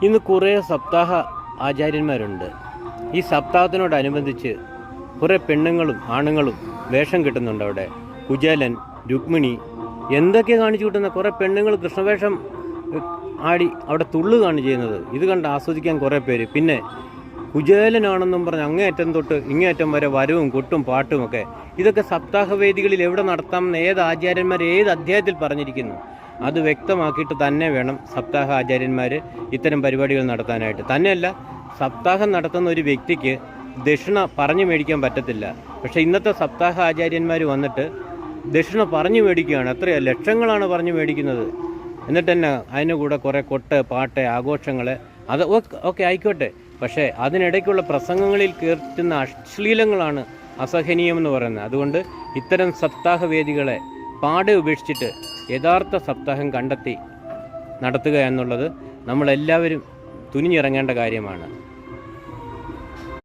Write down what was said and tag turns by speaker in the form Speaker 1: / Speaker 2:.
Speaker 1: ഇന്ന് കുറേ സപ്താഹ ആചാര്യന്മാരുണ്ട്. ഈ സപ്താഹത്തിനോടനുബന്ധിച്ച് കുറേ പെണ്ണുങ്ങളും ആണുങ്ങളും വേഷം കിട്ടുന്നുണ്ട്. അവിടെ കുചേലൻ, രുക്മിണി എന്തൊക്കെ കാണിച്ചു കിട്ടുന്ന കുറേ പെണ്ണുങ്ങൾ കൃഷ്ണവേഷം ആടി അവിടെ തുള്ളുകയാണ് ചെയ്യുന്നത്. ഇത് കണ്ട് ആസ്വദിക്കാൻ കുറേ പേര്. പിന്നെ കുചേലനാണെന്നും പറഞ്ഞ് അങ്ങേയറ്റം തൊട്ട് ഇങ്ങേയറ്റം വരെ വരവും കൊട്ടും പാട്ടുമൊക്കെ. ഇതൊക്കെ സപ്താഹവേദികളിൽ എവിടെ നടത്താമെന്ന് ഏത് ആചാര്യന്മാർ ഏത് അധ്യായത്തിൽ പറഞ്ഞിരിക്കുന്നു? അത് വ്യക്തമാക്കിയിട്ട് തന്നെ വേണം സപ്താഹ ആചാര്യന്മാർ ഇത്തരം പരിപാടികൾ നടത്താനായിട്ട്. തന്നെയല്ല, സപ്താഹം നടത്തുന്ന ഒരു വ്യക്തിക്ക് ദക്ഷിണ പറഞ്ഞു മേടിക്കാൻ പറ്റത്തില്ല. പക്ഷേ ഇന്നത്തെ സപ്താഹ ആചാര്യന്മാർ വന്നിട്ട് ദക്ഷിണ പറഞ്ഞു മേടിക്കുകയാണ്. എത്രയോ ലക്ഷങ്ങളാണ് പറഞ്ഞു മേടിക്കുന്നത്. എന്നിട്ട് തന്നെ അതിന് കൂടെ കുറേ കൊട്ട്, പാട്ട്, ആഘോഷങ്ങൾ അത് ഒക്കെ ആയിക്കോട്ടെ. പക്ഷേ അതിനിടയ്ക്കുള്ള പ്രസംഗങ്ങളിൽ കേൾക്കുന്ന അശ്ലീലങ്ങളാണ് അസഹനീയമെന്ന് പറയുന്നത്. അതുകൊണ്ട് ഇത്തരം സപ്താഹവേദികളെ പാടെ ഉപേക്ഷിച്ചിട്ട് യഥാർത്ഥ സപ്താഹം കണ്ടെത്തി നടത്തുക എന്നുള്ളത് നമ്മളെല്ലാവരും തുനിഞ്ഞിറങ്ങേണ്ട കാര്യമാണ്.